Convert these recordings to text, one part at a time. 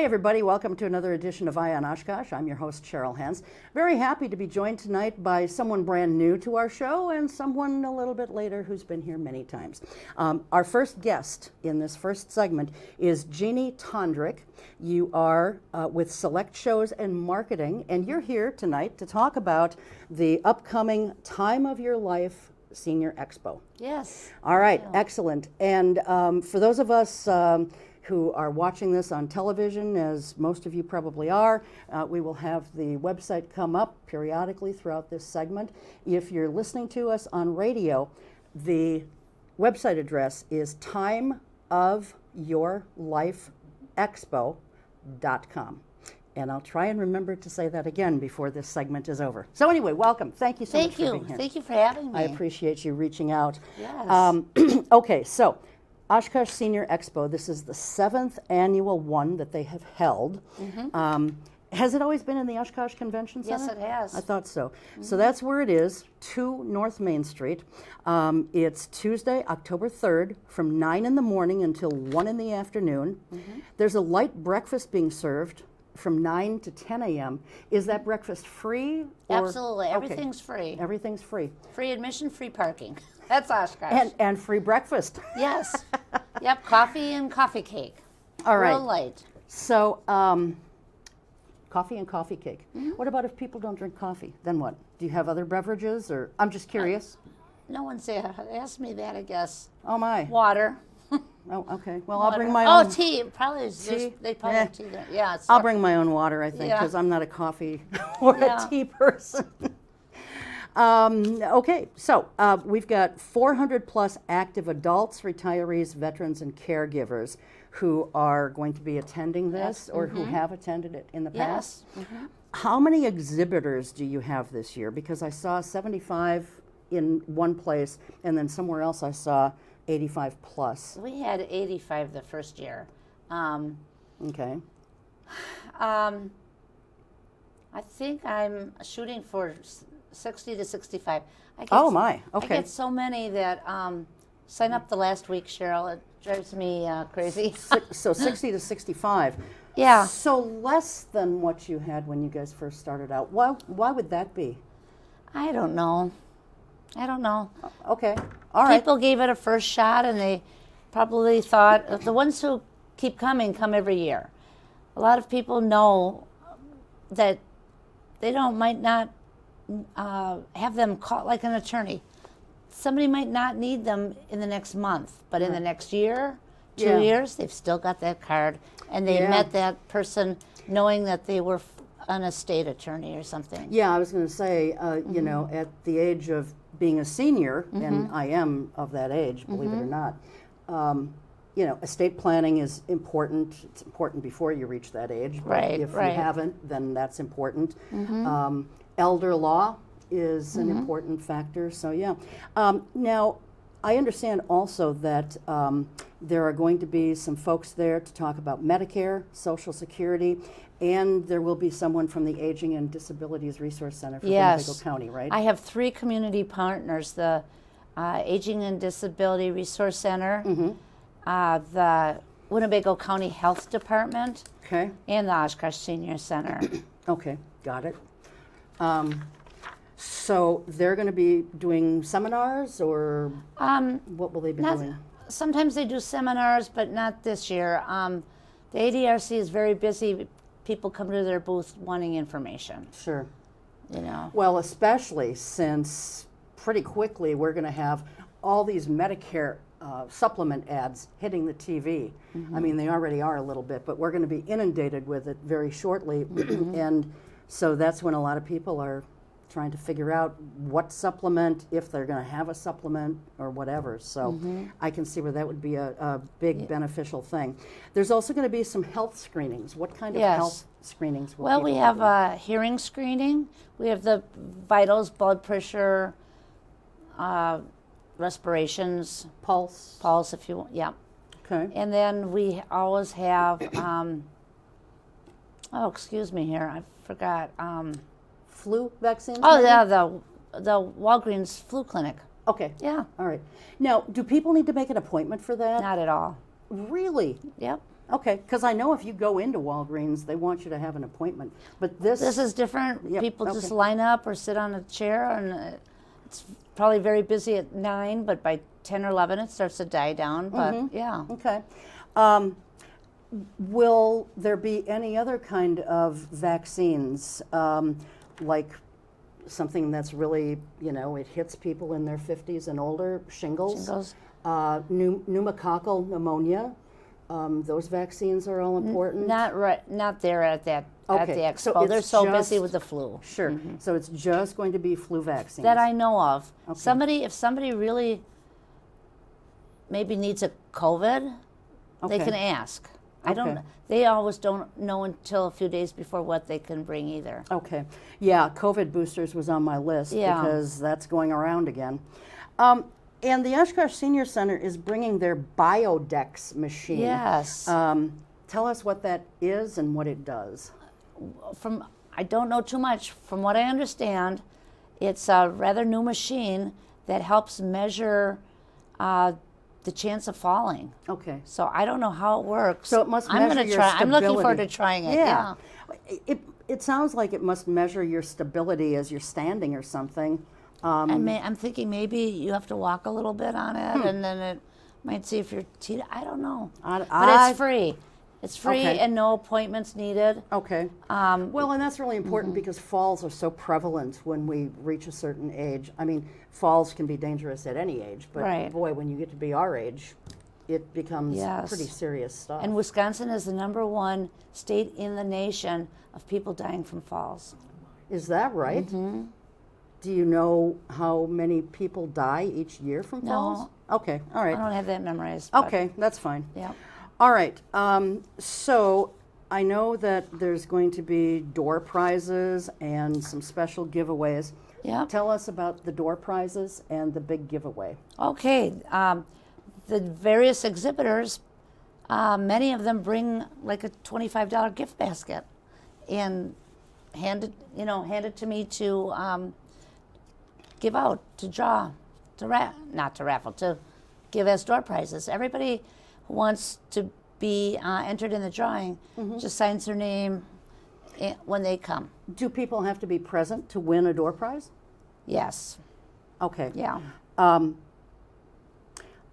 Hi, everybody. Welcome to another edition of Eye on Oshkosh. I'm your host, Cheryl Hentz. Very happy to be joined tonight by someone brand new to our show and someone a little bit later who's been here many times. Our first guest in this first segment is Jeanne Tondryk. You are with Select Shows and Marketing, and you're here tonight to talk about the upcoming Time of Your Life Senior Expo. Yes. All right, excellent. And for those of us who are watching this on television, as most of you probably are, we will have the website come up periodically throughout this segment. If you're listening to us on radio, the website address is timeofyourlifeexpo.com. And I'll try and remember to say that again before this segment is over. So anyway, welcome. Thank you so much for being here. Thank you for having me. I appreciate you reaching out. Yes. Okay, so Oshkosh Senior Expo, this is the 7th annual one that they have held. Has it always been in the Oshkosh Convention Center? Yes, it has. I thought so. So that's where it is, 2 North Main Street. It's Tuesday, October 3rd, from 9 in the morning until 1 in the afternoon. There's a light breakfast being served from 9 to 10 a.m. Is that breakfast free? Absolutely. Okay. Everything's free. Everything's free. Free admission, free parking. That's Oshkosh. And free breakfast. Yes. Yep, coffee and coffee cake. All right. Real light. So, coffee and coffee cake. What about if people don't drink coffee? Then what? Do you have other beverages? Or I'm just curious. No one's asked me that, I guess. Oh, my. Water. Oh, okay. Well, Water. I'll bring my own. Oh, tea. Probably is Tea? they probably have tea there. Yeah. I'll bring my own water, I think, Yeah. because I'm not a coffee or Yeah. a tea person. Okay, so we've got 400 plus active adults, retirees, veterans, and caregivers who are going to be attending this or who have attended it in the past. Yes. How many exhibitors do you have this year? Because I saw 75 in one place, and then somewhere else I saw 85 plus. We had 85 the first year. Okay. I think I'm shooting for 60 to 65. Oh, my. I Okay. get so many that sign up the last week, Cheryl. It drives me crazy. So 60 to 65. Yeah. So less than what you had when you guys first started out. Why would that be? I don't know. Okay. All right. People gave it a first shot, and they probably thought the ones who keep coming come every year. A lot of people know that they might not have them call like an attorney. Somebody might not need them in the next month, but in the next year, 2 years, they've still got that card, and they met that person knowing that they were an estate attorney or something. Yeah, I was going to say, you know, at the age of being a senior, and I am of that age, believe it or not, you know, estate planning is important. It's important before you reach that age. But Right, if right. you haven't, then that's important. Elder law is an important factor. So, yeah. Now, I understand also that there are going to be some folks there to talk about Medicare, Social Security, and there will be someone from the Aging and Disabilities Resource Center for Winnebago County, right? I have 3 community partners, the Aging and Disability Resource Center, the Winnebago County Health Department, Okay. and the Oshkosh Senior Center. Okay, got it. So they're going to be doing seminars, or what will they be doing? Sometimes they do seminars, but not this year. The ADRC is very busy. People come to their booth wanting information. Sure. You know. Well, especially since pretty quickly we're going to have all these Medicare supplement ads hitting the TV. I mean, they already are a little bit, but we're going to be inundated with it very shortly. And so that's when a lot of people are trying to figure out what supplement, if they're going to have a supplement or whatever. So I can see where that would be a big beneficial thing. There's also going to be some health screenings. What kind of health screenings will Well, we people have do? a hearing screening. We have the vitals, blood pressure, respirations, Pulse. if you want. Yeah. Okay. And then we always have, oh, excuse me here, I forgot. Flu vaccines? Oh, maybe? yeah, the Walgreens flu clinic. Okay. Yeah, All right. Now, do people need to make an appointment for that? not at all. Really? Yep. Okay, because I know if you go into Walgreens, they want you to have an appointment. But this This is different. Yep, People just okay. line up or sit on a chair, and it's probably very busy at 9, but by 10 or 11 it starts to die down. But yeah. Okay. Will there be any other kind of vaccines, like something that's really, it hits people in their 50s and older, shingles, Shingles. pneumococcal pneumonia? Those vaccines are all important? Not there at the Okay, so expo. it's They're so busy just- with the flu. Sure. So it's just going to be flu vaccines? That I know of. Okay. If somebody really maybe needs a COVID, they Okay. can ask. Okay. They always don't know until a few days before what they can bring either. Okay. Yeah, COVID boosters was on my list Yeah. because that's going around again. And the Oshkosh Senior Center is bringing their Biodex machine. Yes. Tell us what that is and what it does. I don't know too much. From what I understand, it's a rather new machine that helps measure the chance of falling. Okay. So I don't know how it works. So it must I'm measure gonna your try. stability. I'm looking forward to trying it. Yeah. It sounds like it must measure your stability as you're standing or something. I'm thinking maybe you have to walk a little bit on it, and then it might see if you're teeter. I don't know. But it's free. It's free Okay. and no appointments needed. Okay. Well, and that's really important because falls are so prevalent when we reach a certain age. I mean, falls can be dangerous at any age, but Right. boy, when you get to be our age, it becomes Yes. pretty serious stuff. And Wisconsin is the #1 state in the nation of people dying from falls. Is that right? Mm-hmm. Do you know how many people die each year from falls? No. Okay, all I right. don't have that memorized. but- Okay, that's fine. Yeah. All right. So I know that there's going to be door prizes and some special giveaways. Yeah. Tell us about the door prizes and the big giveaway. Okay. The various exhibitors, many of them bring like a $25 gift basket, and hand it to me to give out, to draw, not to raffle, to give as door prizes. Everybody who wants to be entered in the drawing just signs their name when they come. Do people have to be present to win a door prize? Yes. Okay. Yeah.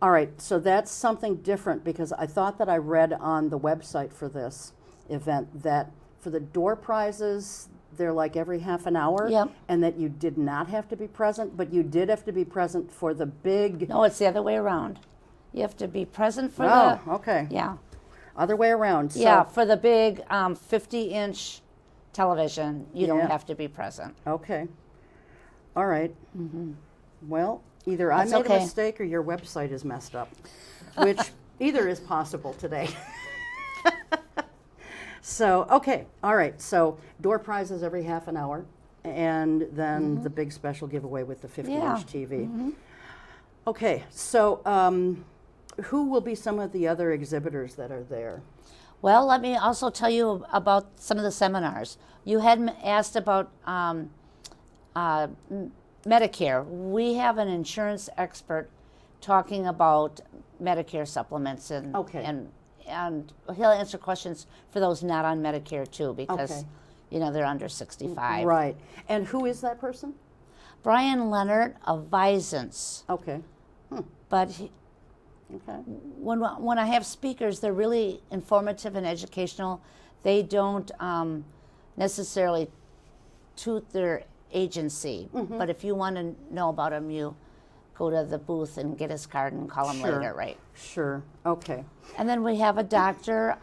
All right. So that's something different because I thought that I read on the website for this event that for the door prizes, they're like every half an hour, Yep. and that you did not have to be present, but you did have to be present for the big. No, it's the other way around. You have to be present for Okay. Yeah. Other way around. So, Yeah, for the big 50-inch television, you Yeah. don't have to be present. Okay. All right. Well, either I That's made a okay. mistake or your website is messed up, which either is possible today. So, okay. All right. So, door prizes every half an hour, and then the big special giveaway with the 50-inch TV. Okay. So, who will be some of the other exhibitors that are there? Well, let me also tell you about some of the seminars. You had asked about Medicare. We have an insurance expert talking about Medicare supplements, and Okay. and he'll answer questions for those not on Medicare too, because Okay. they're under 65. Right. And who is that person? Brian Leonard of Visance. Okay. But Okay. when I have speakers, they're really informative and educational. They don't necessarily toot their agency. But if you want to know about him, you go to the booth and get his card and call him Sure. later, right? Sure. Okay. And then we have a doctor,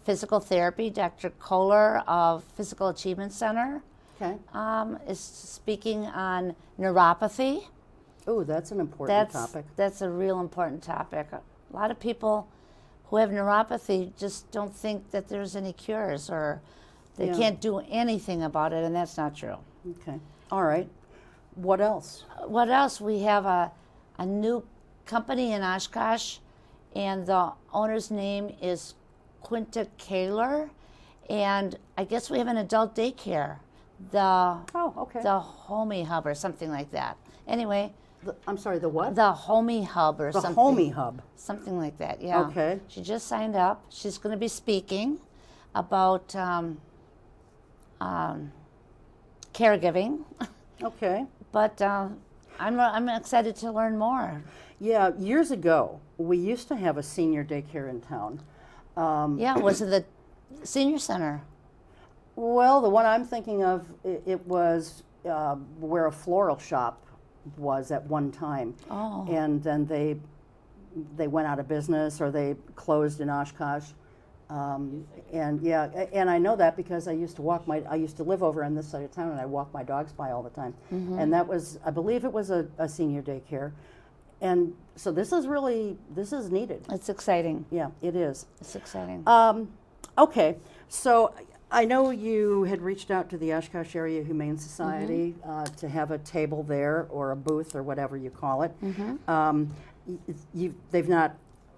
physical therapy, Dr. Kohler of Physical Achievement Center, Okay. is speaking on neuropathy. Oh, that's an important topic. That's a real important topic. A lot of people who have neuropathy just don't think that there's any cures, or they Yeah. can't do anything about it, and that's not true. Okay. All right. What else? What else? We have a new company in Oshkosh, and the owner's name is Quinta Kaler, and I guess we have an adult daycare, the Oh, okay. the Homey Hub or something like that. Anyway, I'm sorry, the what? The Homey Hub or The something. Homey Hub. Something like that, yeah. Okay. She just signed up. She's going to be speaking about caregiving. Okay. But I'm excited to learn more. Yeah, years ago, we used to have a senior daycare in town. Yeah, was it the senior center? Well, the one I'm thinking of, it was where a floral shop was at one time. Oh. And then they went out of business, or they closed in Oshkosh. And yeah, and I know that because I used to live over on this side of town, and I walked my dogs by all the time. And that was, I believe it was a senior daycare. And so this is needed. It's exciting. Yeah, it is. It's exciting. Okay, so I know you had reached out to the Oshkosh Area Humane Society to have a table there, or a booth, or whatever you call it.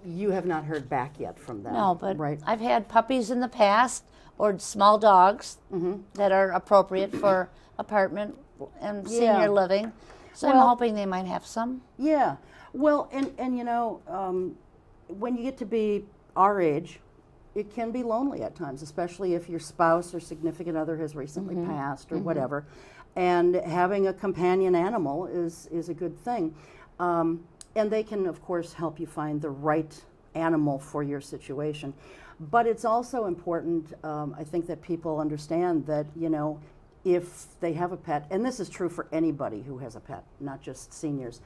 You have not heard back yet from them. No, but right? I've had puppies in the past, or small dogs that are appropriate for apartment and senior living. So I'm hoping they might have some. Yeah. Well, and you know, when you get to be our age, it can be lonely at times, especially if your spouse or significant other has recently passed or whatever. And having a companion animal is a good thing. And they can, of course, help you find the right animal for your situation. But it's also important, I think, that people understand that, you know, if they have a pet, and this is true for anybody who has a pet, not just seniors,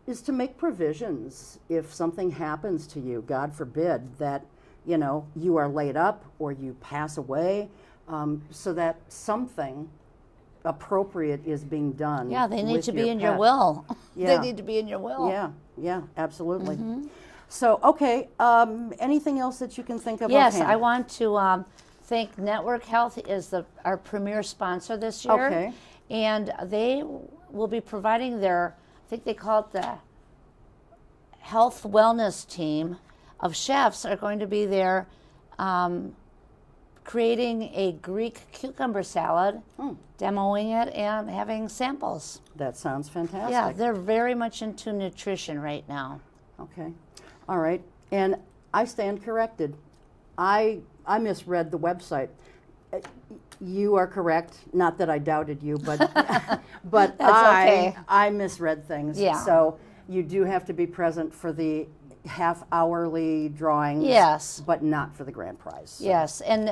is to make provisions if something happens to you, God forbid, that, you know, you are laid up or you pass away, so that something appropriate is being done. Yeah, they need to be in pet. your will. Yeah. They need to be in your will. Yeah, absolutely. So, okay, anything else that you can think of? Yes, offhand? I want to thank Network Health is our premier sponsor this year. Okay. And they will be providing their, I think they call it the health wellness team of chefs are going to be there creating a Greek cucumber salad, demoing it, and having samples. That sounds fantastic. Yeah, they're very much into nutrition right now. Okay. All right. And I stand corrected. I misread the website. You are correct. Not that I doubted you, but but okay. I misread things. Yeah. So you do have to be present for the half-hourly drawings. Yes. But not for the grand prize. So. Yes, and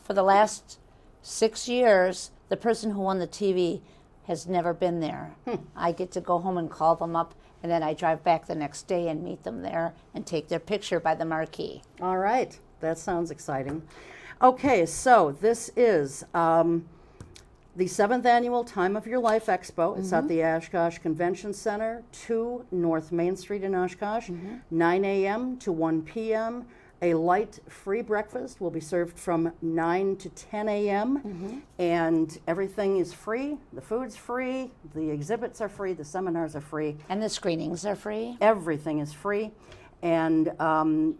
for the last 6 years, the person who won the TV has never been there. I get to go home and call them up, and then I drive back the next day and meet them there and take their picture by the marquee. All right. That sounds exciting. Okay, so this is the 7th Annual Time of Your Life Expo. It's at the Oshkosh Convention Center, 2 North Main Street in Oshkosh, 9 a.m. to 1 p.m. A light free breakfast will be served from 9 to 10 a.m. And everything is free. The food's free, the exhibits are free, the seminars are free. And the screenings are free. Everything is free. And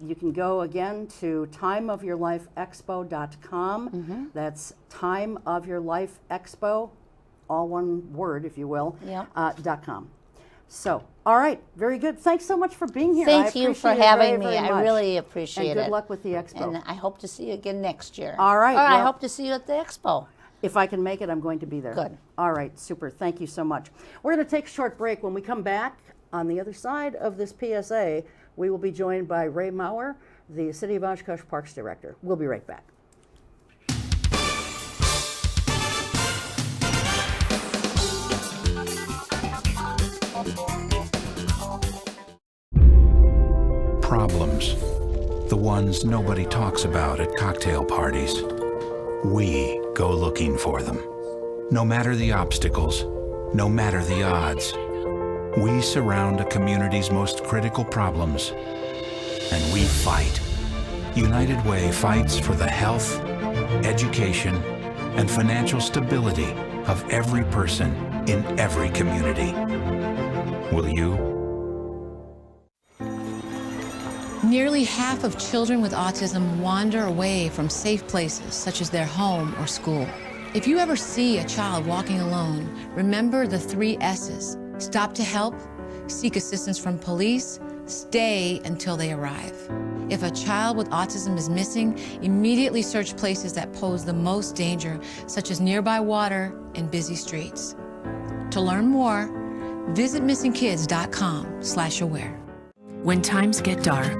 you can go again to timeofyourlifeexpo.com. That's timeofyourlifeexpo, all one word, if you will, .com. So, all right, very good. Thanks so much for being here. Thank you for having me. I really appreciate it. And good luck with the expo. And I hope to see you again next year. All right. Or I well, hope to see you at the expo. If I can make it, I'm going to be there. Good. All right, super. Thank you so much. We're going to take a short break. When we come back, on the other side of this PSA, we will be joined by Ray Maurer, the City of Oshkosh Parks Director. We'll be right back. Problems, the ones nobody talks about at cocktail parties. We go looking for them. No matter the obstacles, no matter the odds, we surround a community's most critical problems, and we fight. United Way fights for the health, education, and financial stability of every person in every community. Will you? Nearly half of children with autism wander away from safe places, such as their home or school. If you ever see a child walking alone, remember the 3 S's. Stop to help, seek assistance from police, stay until they arrive. If a child with autism is missing, immediately search places that pose the most danger, such as nearby water and busy streets. To learn more, visit missingkids.com/aware. When times get dark,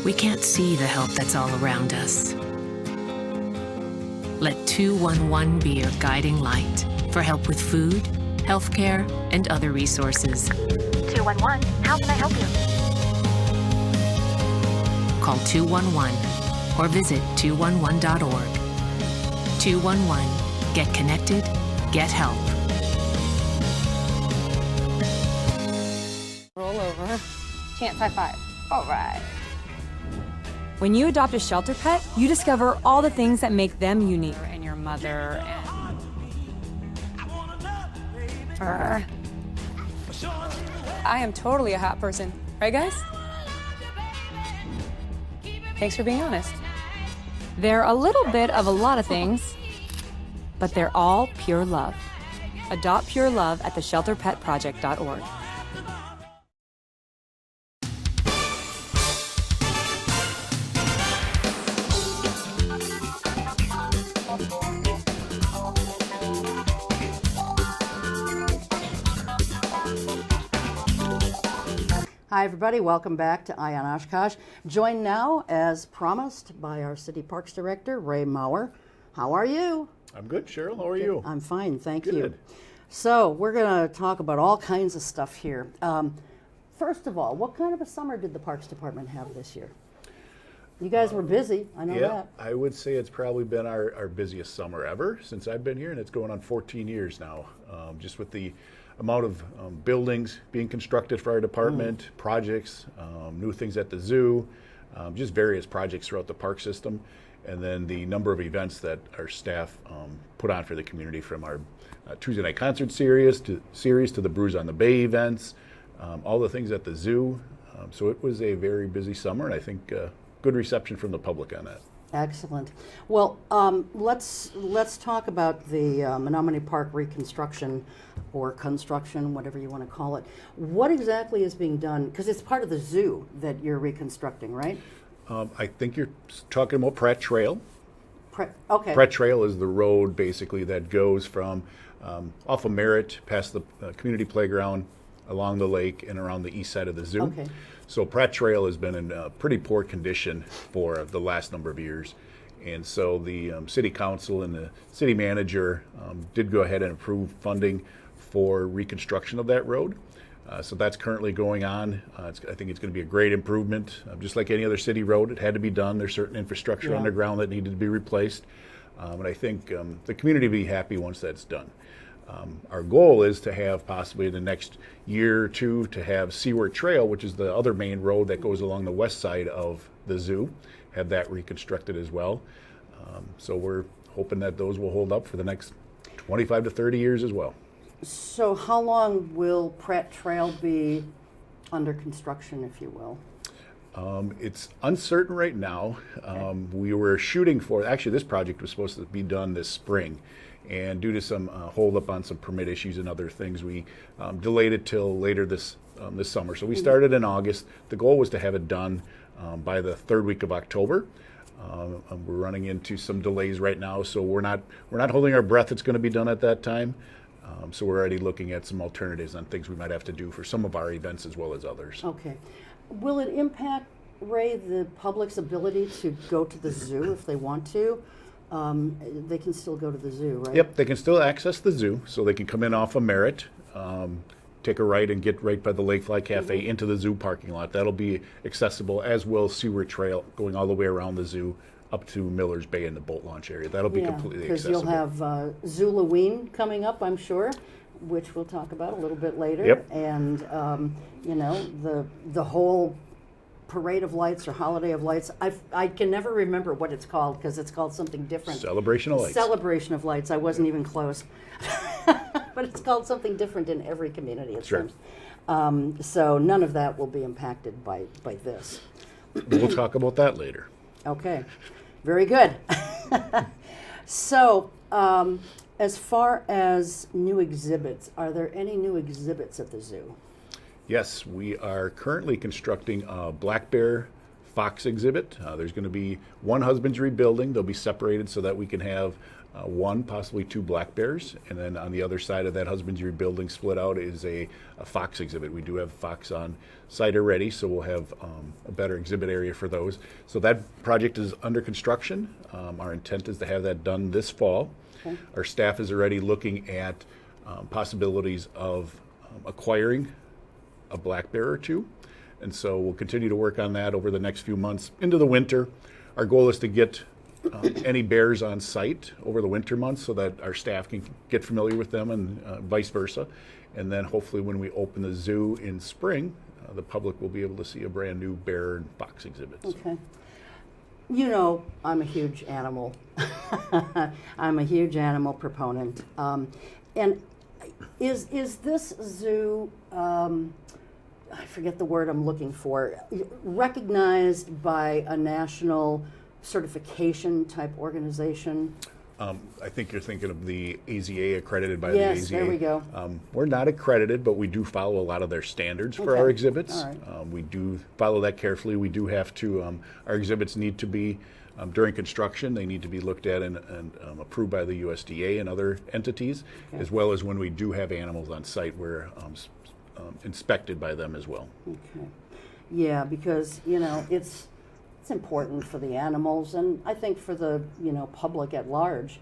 we can't see the help that's all around us. Let 211 be your guiding light for help with food, healthcare, and other resources. 211, how can I help you? Call 211 or visit 211.org. 211, get connected, get help. Roll over. Chance high five. All right. When you adopt a shelter pet, you discover all the things that make them unique. And your mother and... I am totally a hot person. Right, guys? Thanks for being honest. They're a little bit of a lot of things, but they're all pure love. Adopt pure love at theshelterpetproject.org. Hi, everybody. Welcome back to Eye on Oshkosh. Joined now, as promised, by our City Parks Director, Ray Maurer. How are you? I'm good, Cheryl. How are you? I'm fine, thank you. Good. So, we're going to talk about all kinds of stuff here. First of all, what kind of a summer did the Parks Department have this year? You guys were busy, I know Yeah, that. I would say it's probably been our busiest summer ever since I've been here, and it's going on 14 years now. Just with the amount of buildings being constructed for our department, projects, new things at the zoo, just various projects throughout the park system, and then the number of events that our staff put on for the community, from our Tuesday night concert series to the Brews on the Bay events, all the things at the zoo. So it was a very busy summer, and I think good reception from the public on that. Excellent. Well, let's talk about the Menominee Park reconstruction or construction, whatever you want to call it. What exactly is being done? Because it's part of the zoo that you're reconstructing, right? I think you're talking about Pratt Trail. Okay. Pratt Trail is the road basically that goes from off of Merritt past the community playground, along the lake, and around the east side of the zoo. Okay. So Pratt Trail has been in pretty poor condition for the last number of years. And so the city council and the city manager did go ahead and approve funding for reconstruction of that road. So that's currently going on. I think it's going to be a great improvement. Just like any other city road, it had to be done. There's certain infrastructure underground that needed to be replaced. And I think the community will be happy once that's done. Our goal is to have possibly in the next year or two to have Seaward Trail, which is the other main road that goes along the west side of the zoo, have that reconstructed as well. So we're hoping that those will hold up for the next 25 to 30 years as well. So how long will Pratt Trail be under construction, if you will? It's uncertain right now. We were shooting for, actually this project was supposed to be done this spring, and due to some hold up on some permit issues and other things, we delayed it till later this summer. So we started in August. The goal was to have it done by the third week of October. We're running into some delays right now, so we're not holding our breath it's going to be done at that time. So we're already looking at some alternatives on things we might have to do for some of our events as well as others. Okay. Will it impact, Ray, the public's ability to go to the zoo if they want to? They can still go to the zoo, right? Yep, they can still access the zoo, so they can come in off of Merritt, take a right and get right by the Lakefly Cafe into the zoo parking lot. That'll be accessible, as will Seaward Trail going all the way around the zoo up to Miller's Bay in the boat launch area. That'll be completely accessible. Because you'll have Zooloween coming up, I'm sure, which we'll talk about a little bit later. Yep. And, you know, the whole Parade of Lights or Holiday of Lights. I can never remember what it's called because it's called something different. Celebration of Lights. Celebration of Lights. I wasn't even close. But it's called something different in every community, it seems. So none of that will be impacted by this. We'll talk about that later. Okay, very good. So As far as new exhibits, are there any new exhibits at the zoo? Yes, we are currently constructing a black bear fox exhibit. There's going to be one husbandry building. They'll be separated so that we can have one, possibly two black bears. And then on the other side of that husbandry building split out is a fox exhibit. We do have fox on site already, so we'll have a better exhibit area for those. So that project is under construction. Our intent is to have that done this fall. Okay. Our staff is already looking at possibilities of acquiring a black bear or two. And so we'll continue to work on that over the next few months into the winter. Our goal is to get any bears on site over the winter months so that our staff can get familiar with them and vice versa. And then hopefully when we open the zoo in spring, the public will be able to see a brand new bear and fox exhibits. Okay. You know, I'm a huge animal. I'm a huge animal proponent. And is this zoo, I forget the word I'm looking for, recognized by a national certification type organization? I think you're thinking of the AZA, accredited by yes, the AZA. There we go. We're not accredited, but we do follow a lot of their standards for Okay. our exhibits. All right. We do follow that carefully. We do have to, our exhibits need to be, during construction, they need to be looked at and approved by the USDA and other entities, Okay. as well as when we do have animals on site, we're inspected by them as well. Okay. Yeah, because, you know, it's important for the animals, and I think for the, you know, public at large,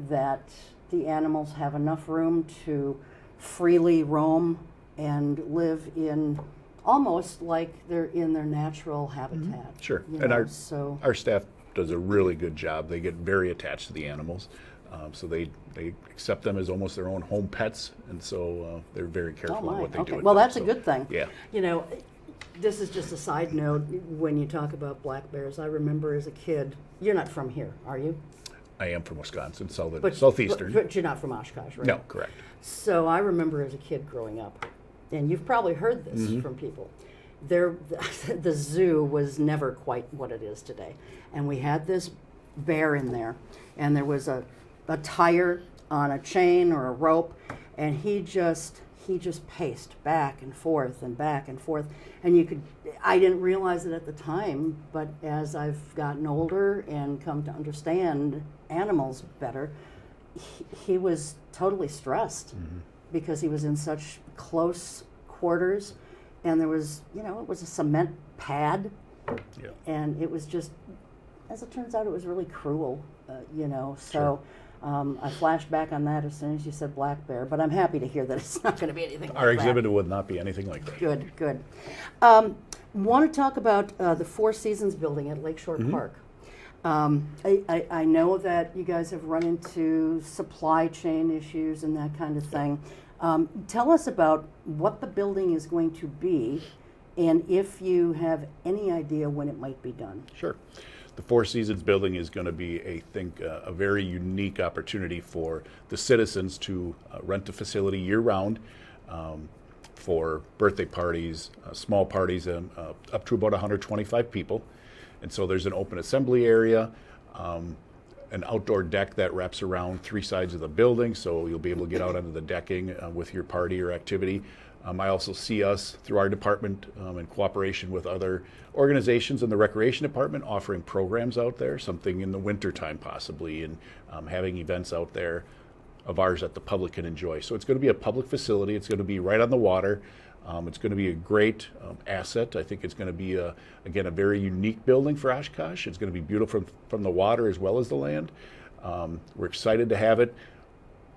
that the animals have enough room to freely roam and live in almost like they're in their natural habitat. Mm-hmm. Sure. You And know, our staff does a really good job. They get very attached to the animals. So they accept them as almost their own home pets, and so they're very careful in what they do with well, them. that's a good thing. Yeah. You know, this is just a side note. When you talk about black bears, I remember as a kid, you're not from here, are you? I am from Wisconsin, But, southeastern. But you're not from Oshkosh, right? No, correct. So I remember as a kid growing up, and you've probably heard this Mm-hmm. from people. The zoo was never quite what it is today. And we had this bear in there, and there was a tire on a chain or a rope, and he just paced back and forth and back and forth. And I didn't realize it at the time, but as I've gotten older and come to understand animals better, he was totally stressed because he was in such close quarters, and there was, you know, it was a cement pad, and it was just, as it turns out, it was really cruel, you know, so. I flashed back on that as soon as you said black bear, but I'm happy to hear that it's not going to be anything like that. Our exhibit would not be anything like that. Good. Want to talk about the Four Seasons building at Lakeshore Park. I know that you guys have run into supply chain issues and that kind of thing. Tell us about what the building is going to be, and if you have any idea when it might be done. Sure. The Four Seasons building is going to be, I think, a very unique opportunity for the citizens to rent a facility year-round for birthday parties, small parties, up to about 125 people. And so there's an open assembly area, an outdoor deck that wraps around three sides of the building, so you'll be able to get out onto the decking with your party or activity. I also see us, through our department, in cooperation with other organizations in the recreation department, offering programs out there, something in the wintertime possibly, and having events out there of ours that the public can enjoy. So it's going to be a public facility. It's going to be right on the water. It's going to be a great asset. I think it's going to be, again, a very unique building for Oshkosh. It's going to be beautiful from the water as well as the land. We're excited to have it.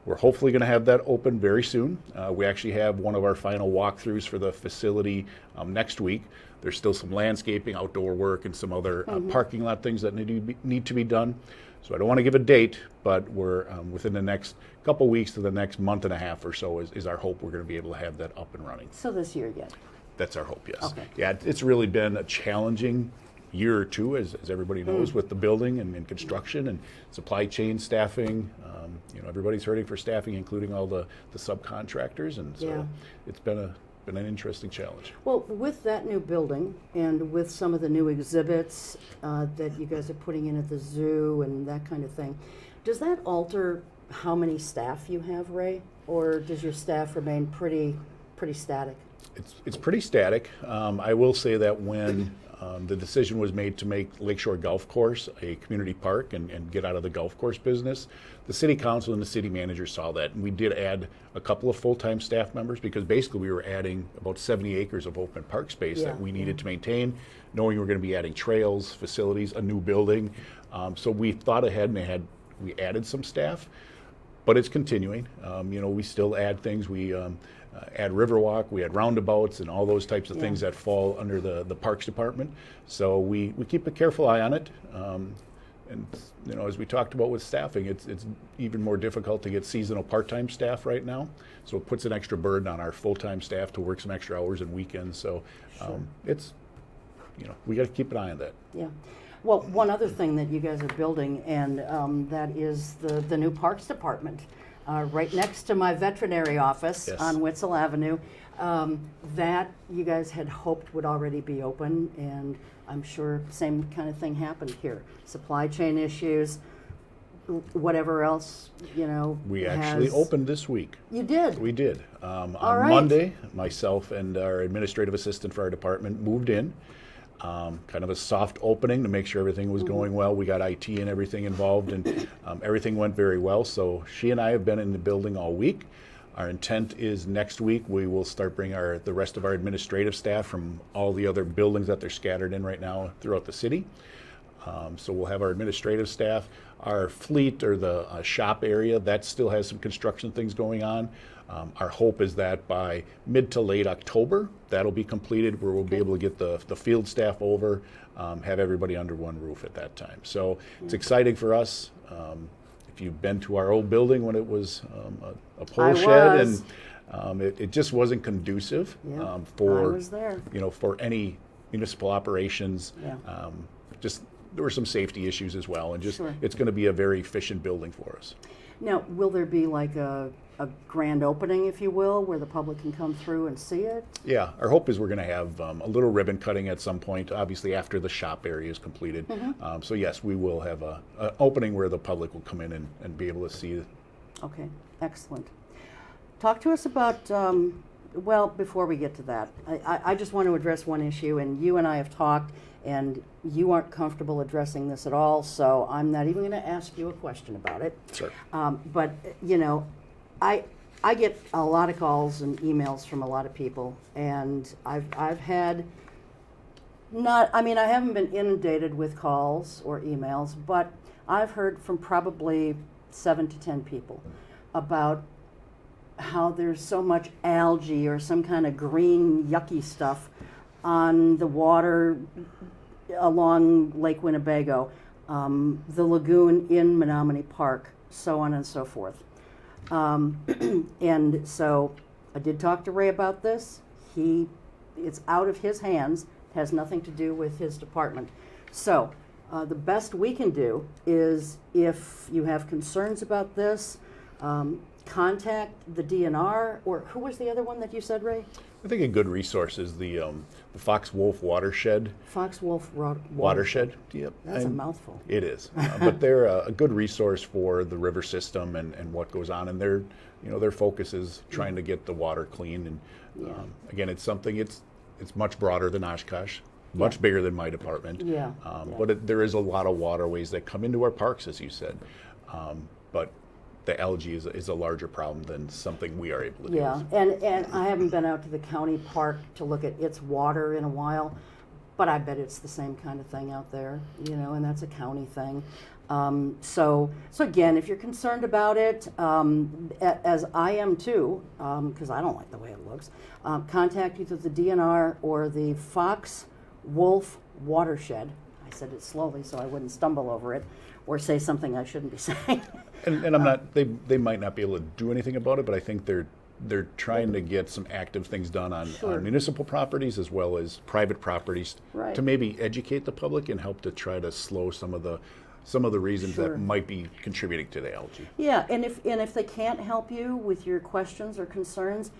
We're hopefully going to have that open very soon. We actually have one of our final walkthroughs for the facility next week. There's still some landscaping, outdoor work, and some other parking lot things that need to be done. So I don't want to give a date, but we're within the next couple weeks to the next month and a half or so is our hope we're going to be able to have that up and running. So this year yet? That's our hope, yes. Okay. Yeah, it's really been a challenging year or two, as everybody knows, with the building and construction and supply chain staffing. Everybody's hurting for staffing, including all the subcontractors, and so it's been an interesting challenge. Well, with that new building and with some of the new exhibits that you guys are putting in at the zoo and that kind of thing, does that alter how many staff you have, Ray? Or does your staff remain pretty static? It's pretty static. I will say that when the decision was made to make Lakeshore Golf Course a community park and get out of the golf course business, the city council and the city manager saw that, and we did add a couple of full-time staff members because basically we were adding about 70 acres of open park space that we needed to maintain, knowing we were going to be adding trails, facilities, a new building. So we thought ahead and we added some staff, but it's continuing. We still add things. We add Riverwalk, we add roundabouts, and all those types of things that fall under the Parks Department. So we keep a careful eye on it. And as we talked about with staffing, it's even more difficult to get seasonal part-time staff right now. So it puts an extra burden on our full-time staff to work some extra hours and weekends. So it's, we got to keep an eye on that. Yeah. Well, one other thing that you guys are building, and that is the new Parks Department. Right next to my veterinary office on Witzel Avenue, that you guys had hoped would already be open, and I'm sure same kind of thing happened here. Supply chain issues, whatever else, We actually opened this week. You did? We did. On Monday, myself and our administrative assistant for our department moved in. Kind of a soft opening to make sure everything was going well. We got IT and everything involved, and everything went very well. So she and I have been in the building all week. Our intent is next week we will start bringing the rest of our administrative staff from all the other buildings that they're scattered in right now throughout the city. So we'll have our administrative staff. Our fleet, or the shop area, that still has some construction things going on. Our hope is that by mid to late October, that'll be completed, where we'll be able to get the field staff over, have everybody under one roof at that time. So it's exciting for us. If you've been to our old building when it was a pole shed, and it just wasn't conducive for I was there. For any municipal operations. Just there were some safety issues as well, and just it's going to be a very efficient building for us. Now, will there be like a grand opening, if you will, where the public can come through and see it? Yeah, our hope is we're going to have a little ribbon cutting at some point, obviously after the shop area is completed. So yes, we will have an opening where the public will come in and be able to see it. Okay, excellent. Talk to us about, well, before we get to that, I just want to address one issue, and you and I have talked, and you aren't comfortable addressing this at all, so I'm not even going to ask you a question about it. Sure. But, I get a lot of calls and emails from a lot of people, and I've had I haven't been inundated with calls or emails, but I've heard from probably 7 to 10 people about how there's so much algae or some kind of green yucky stuff on the water along Lake Winnebago, the lagoon in Menominee Park, so on and so forth. And so I did talk to Ray about this. It's out of his hands, has nothing to do with his department. So the best we can do is, if you have concerns about this, contact the DNR, or who was the other one that you said, Ray? I think a good resource is the Fox Wolf Watershed. Fox Wolf Watershed. Yep. That's a mouthful. It is, but they're a good resource for the river system and what goes on. And their focus is trying to get the water clean. And again, it's something. It's much broader than Oshkosh, much bigger than my department. But there is a lot of waterways that come into our parks, as you said. But the algae is a larger problem than something we are able to deal with. And I haven't been out to the county park to look at its water in a while, but I bet it's the same kind of thing out there, and that's a county thing. So again, if you're concerned about it, as I am too, because I don't like the way it looks, contact either the DNR or the Fox Wolf Watershed. I said it slowly so I wouldn't stumble over it or say something I shouldn't be saying. And I'm not. They might not be able to do anything about it, but I think they're trying to get some active things done on municipal properties as well as private properties to maybe educate the public and help to try to slow some of the reasons that might be contributing to the algae. Yeah, and if they can't help you with your questions or concerns,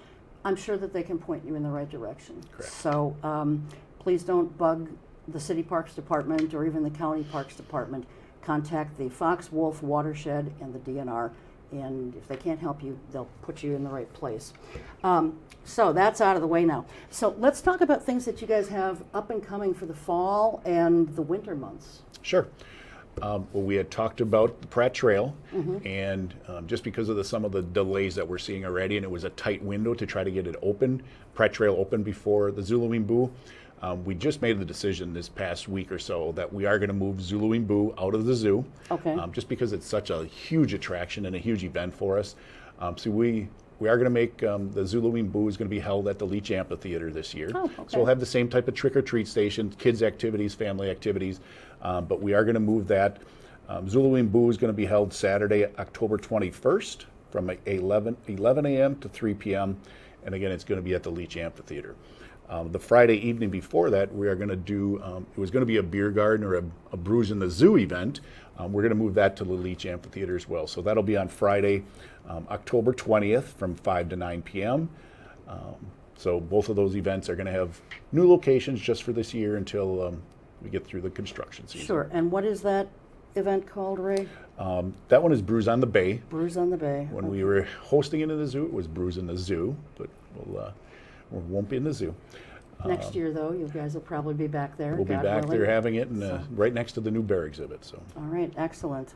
I'm sure that they can point you in the right direction. Correct. So please don't bug the City Parks Department or even the County Parks Department. Contact the Fox Wolf Watershed and the DNR, and if they can't help you, they'll put you in the right place. So that's out of the way now. So let's talk about things that you guys have up and coming for the fall and the winter months. Sure. Well, we had talked about the Pratt Trail, and just because of some of the delays that we're seeing already, and it was a tight window to try to get it open, Pratt Trail open before the Zuluween Boo. We just made the decision this past week or so that we are going to move Zuluween Boo out of the zoo, just because it's such a huge attraction and a huge event for us. So we are going to make the Zuluween Boo is going to be held at the Leach Amphitheater this year. So we'll have the same type of trick-or-treat station, kids activities, family activities, but we are going to move that. Zuluween Boo is going to be held Saturday, October 21st from 11 a.m. to 3 p.m. And again, it's going to be at the Leach Amphitheater. The Friday evening before that, we are going to do, it was going to be a beer garden or a Brews in the Zoo event. We're going to move that to the Leach Amphitheater as well. So that'll be on Friday, October 20th from 5 to 9 p.m. So both of those events are going to have new locations just for this year until we get through the construction season. Sure. And what is that event called, Ray? That one is Brews on the Bay. Brews on the Bay. When we were hosting it in the zoo, it was Brews in the Zoo, but we won't be in the zoo. Next year, though, you guys will probably be back there. We'll be back there having it right next to the new bear exhibit. So. All right, excellent.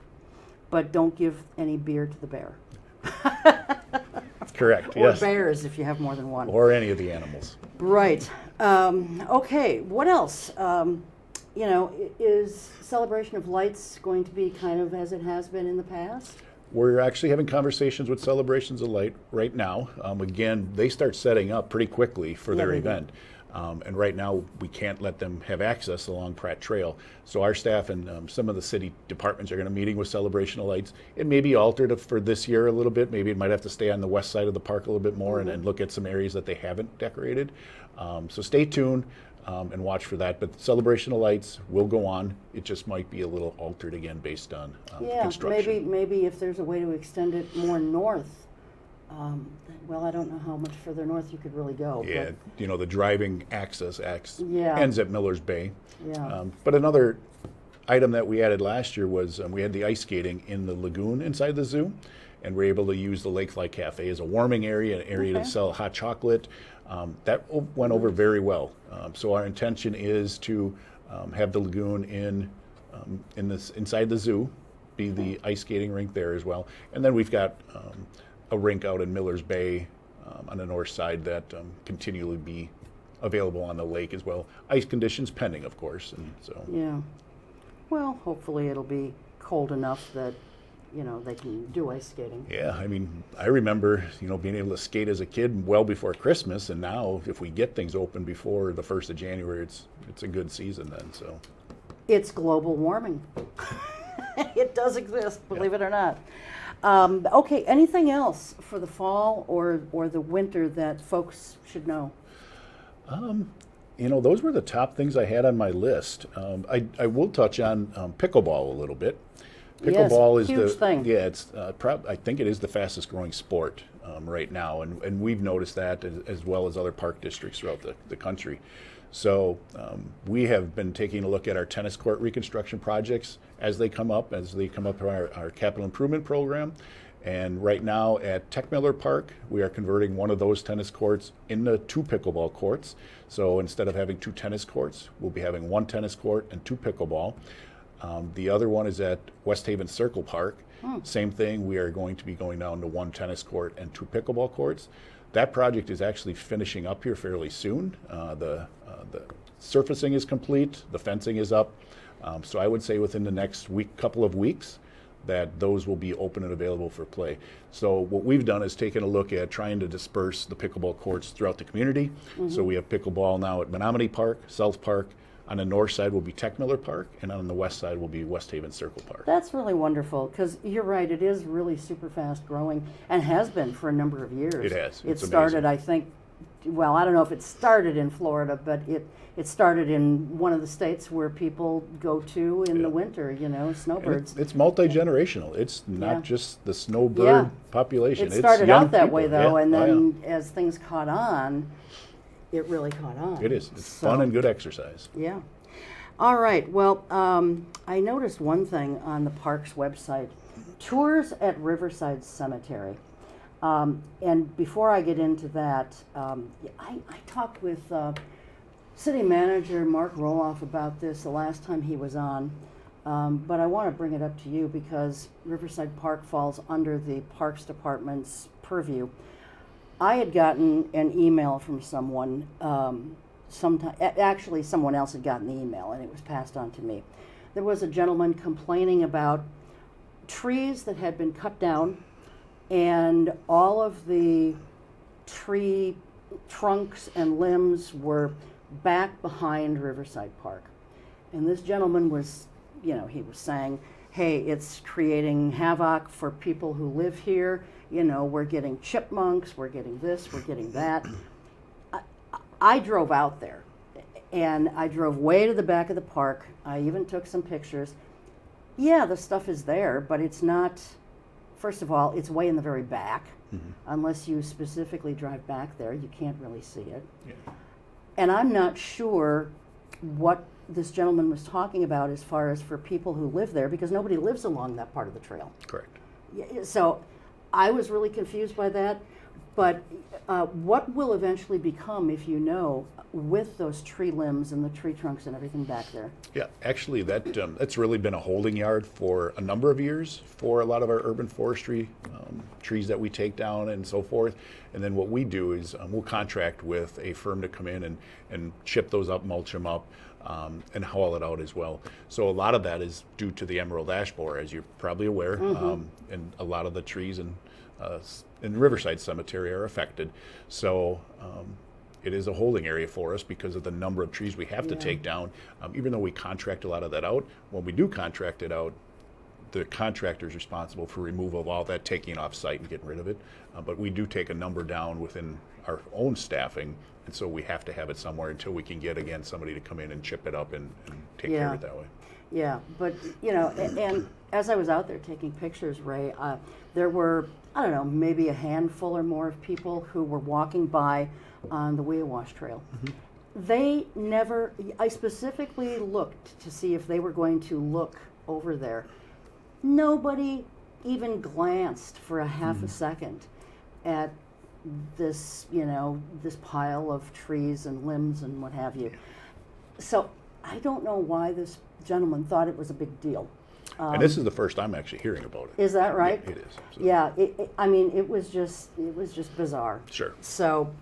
But don't give any beer to the bear. Correct, or yes. Or bears if you have more than one. Or any of the animals. Right. Okay, what else? Is Celebration of Lights going to be kind of as it has been in the past? We're actually having conversations with Celebrations of Light right now. Again, they start setting up pretty quickly for their event. And right now, we can't let them have access along Pratt Trail. So our staff and some of the city departments are going to meeting with Celebration of Lights. It may be altered for this year a little bit. Maybe it might have to stay on the west side of the park a little bit more and look at some areas that they haven't decorated. So stay tuned and watch for that. But Celebration of Lights will go on. It just might be a little altered again based on construction. Maybe if there's a way to extend it more north. Well, I don't know how much further north you could really go. Yeah, the driving access Yeah. ends at Miller's Bay. Yeah. But another item that we added last year was we had the ice skating in the lagoon inside the zoo, and we're able to use the Lakefly Cafe as a warming area, an area to sell hot chocolate. That went over very well. So our intention is to have the lagoon inside the zoo, be the ice skating rink there as well, and then we've got a rink out in Miller's Bay on the north side that continually be available on the lake as well. Ice conditions pending, of course, and so. Yeah. Well, hopefully it'll be cold enough that they can do ice skating. Yeah, I mean, I remember being able to skate as a kid well before Christmas, and now if we get things open before the 1st of January, it's a good season then. So. It's global warming. It does exist, believe it or not. Okay, anything else for the fall or the winter that folks should know? Those were the top things I had on my list. I will touch on pickleball a little bit. Pickleball is huge thing. Yeah, it's I think it is the fastest growing sport right now, and we've noticed that as well as other park districts throughout the country. So we have been taking a look at our tennis court reconstruction projects as they come up from our capital improvement program. And right now at Tech Miller Park, we are converting one of those tennis courts into 2 pickleball courts. So instead of having 2 tennis courts, we'll be having 1 tennis court and 2 pickleball. The other one is at West Haven Circle Park. Same thing, we are going to be going down to 1 tennis court and 2 pickleball courts. That project is actually finishing up here fairly soon. The surfacing is complete, the fencing is up. So I would say within the next couple of weeks, that those will be open and available for play. So what we've done is taken a look at trying to disperse the pickleball courts throughout the community. So we have pickleball now at Menominee Park, South Park. On the north side will be Tech Miller Park, and on the west side will be West Haven Circle Park. That's really wonderful, because you're right, it is really super fast growing, and has been for a number of years. It has. It started, I think, well, I don't know if it started in Florida, but it started in one of the states where people go to in the winter, snowbirds. It's multi-generational. It's not just the snowbird population. It started out that way, though, and then as things caught on, it really caught on. It is. It's fun and good exercise. Yeah. All right. Well, I noticed one thing on the park's website. tours at Riverside Cemetery. And before I get into that, I talked with City Manager Mark Roloff about this the last time he was on, but I want to bring it up to you because Riverside Park falls under the Parks Department's purview. I had gotten an email from someone, actually someone else had gotten the email and it was passed on to me. There was a gentleman complaining about trees that had been cut down and all of the tree trunks and limbs were back behind Riverside Park. And this gentleman was, he was saying, hey, it's creating havoc for people who live here. We're getting chipmunks, we're getting this, we're getting that. I drove out there and I drove way to the back of the park. I even took some pictures. Yeah, the stuff is there, but it's not, first of all, it's way in the very back. Mm-hmm. Unless you specifically drive back there, you can't really see it. Yeah. And I'm not sure what this gentleman was talking about as far as for people who live there, because nobody lives along that part of the trail. Correct. So I was really confused by that. But what will eventually become, if you know, with those tree limbs and the tree trunks and everything back there? Yeah, actually, that's really been a holding yard for a number of years for a lot of our urban forestry trees that we take down and so forth. And then what we do is we'll contract with a firm to come in and chip those up, mulch them up, and haul it out as well. So a lot of that is due to the emerald ash borer, as you're probably aware, mm-hmm. And a lot of the trees in Riverside Cemetery are affected. So it is a holding area for us because of the number of trees we have to take down. Even though we contract a lot of that out, when we do contract it out, the contractor is responsible for removal of all that, taking it off site and getting rid of it. But we do take a number down within our own staffing, and so we have to have it somewhere until we can get, again, somebody to come in and chip it up and take care of it that way. Yeah, but, and as I was out there taking pictures, Ray, there were, I don't know, maybe a handful or more of people who were walking by on the Weeawash Trail. Mm-hmm. I specifically looked to see if they were going to look over there. Nobody even glanced for a half a second at this, this pile of trees and limbs and what have you. So I don't know why this gentleman thought it was a big deal. And this is the first I'm actually hearing about it. Is that right? Yeah, it is. So. Yeah, it was just bizarre. Sure. So,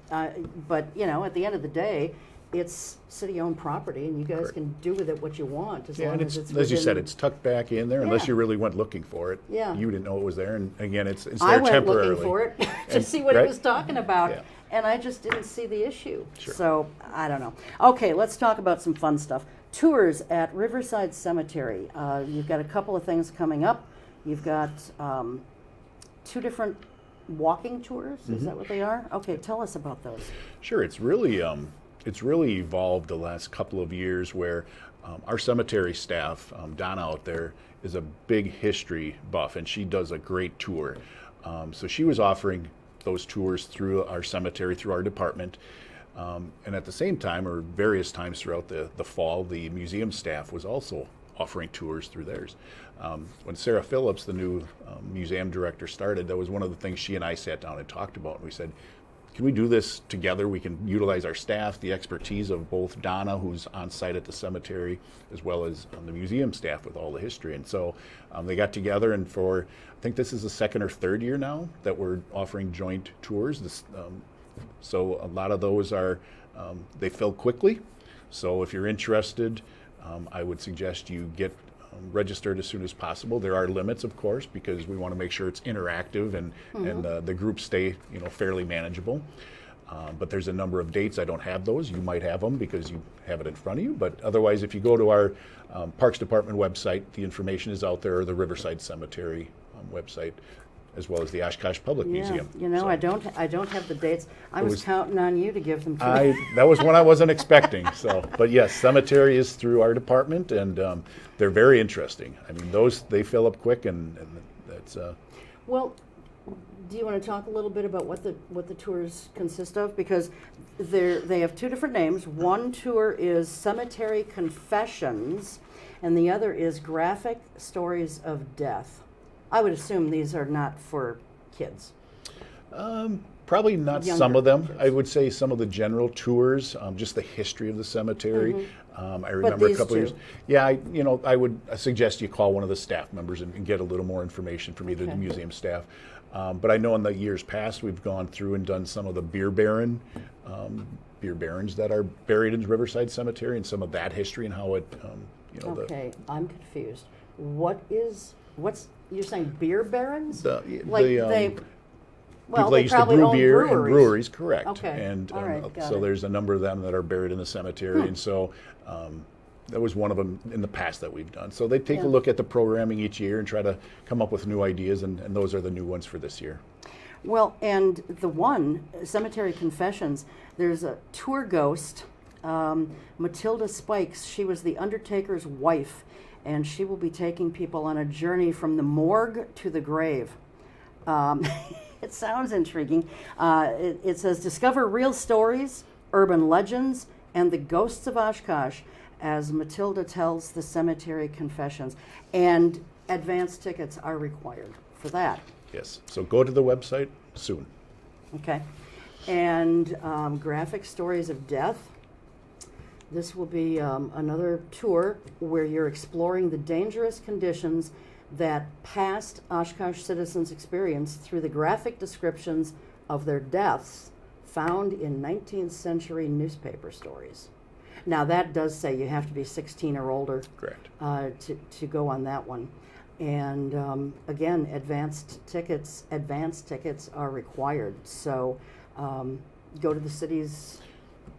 but at the end of the day, it's city-owned property, and you guys can do with it what you want as long as it's as you said, it's tucked back in there. Unless you really went looking for it, you didn't know it was there. And again, it's there temporarily. I went looking for it to see what he was talking about, and I just didn't see the issue. Sure. So I don't know. Okay, let's talk about some fun stuff. Tours at Riverside Cemetery. You've got a couple of things coming up. You've got 2 different walking tours. Mm-hmm. Is that what they are? Okay, tell us about those. Sure. It's really evolved the last couple of years where our cemetery staff, Donna out there, is a big history buff, and she does a great tour. So she was offering those tours through our cemetery, through our department. And at the same time, or various times throughout the fall, the museum staff was also offering tours through theirs. When Sarah Phillips, the new museum director, started, that was one of the things she and I sat down and talked about. And we said, can we do this together? We can utilize our staff, the expertise of both Donna, who's on site at the cemetery, as well as the museum staff with all the history. And so they got together, and I think this is the 2nd or 3rd year now that we're offering joint tours. So a lot of those they fill quickly. So if you're interested, I would suggest you get registered as soon as possible. There are limits, of course, because we want to make sure it's interactive and the groups stay fairly manageable. But there's a number of dates. I don't have those. You might have them because you have it in front of you. But otherwise, if you go to our Parks Department website, the information is out there, or the Riverside Cemetery website, as well as the Oshkosh Public Museum. So, I don't have the dates. I was counting on you to give them to me. That was one I wasn't expecting. So, but yes, cemetery is through our department, and they're very interesting. I mean, they fill up quick, and that's. Well, do you want to talk a little bit about what the tours consist of? Because they have 2 different names. One tour is Cemetery Confessions, and the other is Graphic Stories of Death. I would assume these are not for kids. Probably not Younger some of them. kids. I would say some of the general tours, just the history of the cemetery. I remember a these couple two? years. Yeah, I would suggest you call one of the staff members and get a little more information from either the museum staff. But I know in the years past we've gone through and done some of the beer barons that are buried in Riverside Cemetery and some of that history and how it, Okay, I'm confused. What's you're saying beer barons? the Well, people that they used to probably brew own beer in breweries. breweries, correct. Okay, And all right, got so it. there's a number of them that are buried in the cemetery, and so that was one of them in the past that we've done. So they take Yeah. a look at the programming each year and try to come up with new ideas, and those are the new ones for this year. Well, and the one, Cemetery Confessions, there's a tour ghost, Matilda Spikes. She was the Undertaker's wife, and she will be taking people on a journey from the morgue to the grave. It sounds intriguing. It says, discover real stories, urban legends, and the ghosts of Oshkosh as Matilda tells the Cemetery Confessions. And advance tickets are required for that. Yes. So go to the website soon. Okay. And graphic stories of death. This will be another tour where you're exploring the dangerous conditions that past Oshkosh citizens experienced through the graphic descriptions of their deaths found in 19th century newspaper stories. Now that does say you have to be 16 or older. Correct. To go on that one. And again, advanced tickets are required. So go to the city's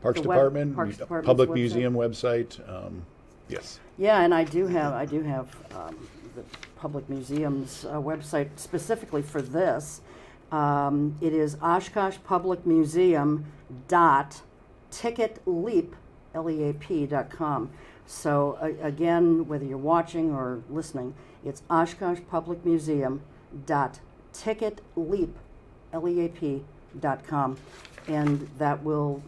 Parks the Department, Parks Department's Public website. Museum website. Yes. Yeah, and I do have the Public Museum's website specifically for this. It is Oshkosh Public Museum .ticketleap.com. So again, whether you're watching or listening, it's Oshkosh Public Museum .ticketleap.com, and that will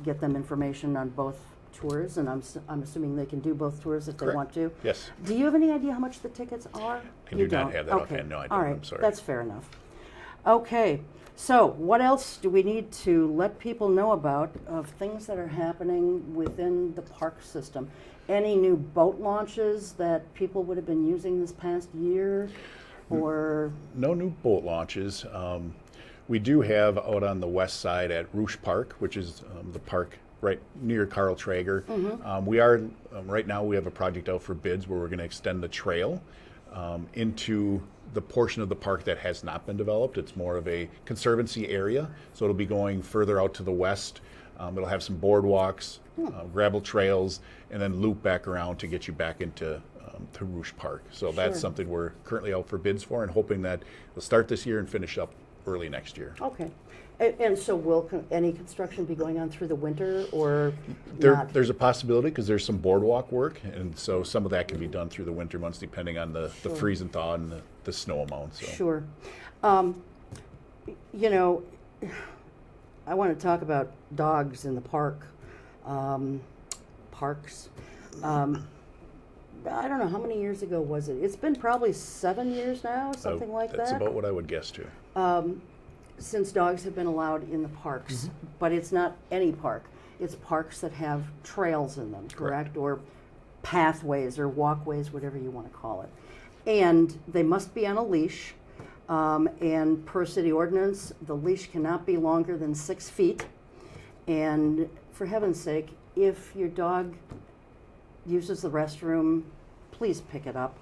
get them information on both tours, and I'm assuming they can do both tours if they Correct. want to. Yes. Do you have any idea how much the tickets are? I You do not don't? have that Okay. offhand. No, I don't. All right. I'm sorry. That's fair enough. Okay. So what else do we need to let people know about of things that are happening within the park system? Any new boat launches that people would have been using this past year, or? No new boat launches. We do have out on the west side at Rouge Park, which is the park right near Carl Traeger. We are, right now we have a project out for bids where we're going to extend the trail into the portion of the park that has not been developed. It's more of a conservancy area, so it'll be going further out to the west. It'll have some boardwalks, gravel trails, and then loop back around to get you back into to Rouge Park. So that's something we're currently out for bids for and hoping that it'll start this year and finish up early next year. Okay. And so will any construction be going on through the winter or not? There's a possibility because there's some boardwalk work, and so some of that can be done through the winter months depending on the freeze and thaw and the snow amount. So. Sure. You know, I want to talk about dogs in the parks. I don't know, how many years ago was it? It's been probably 7 years now, something like That's that. about what I would guess too. Since dogs have been allowed in the parks, but it's not any park. It's parks that have trails in them, correct? Or pathways or walkways, whatever you want to call it. And they must be on a leash. And per city ordinance, the leash cannot be longer than 6 feet. And for heaven's sake, if your dog uses the restroom, please pick it up.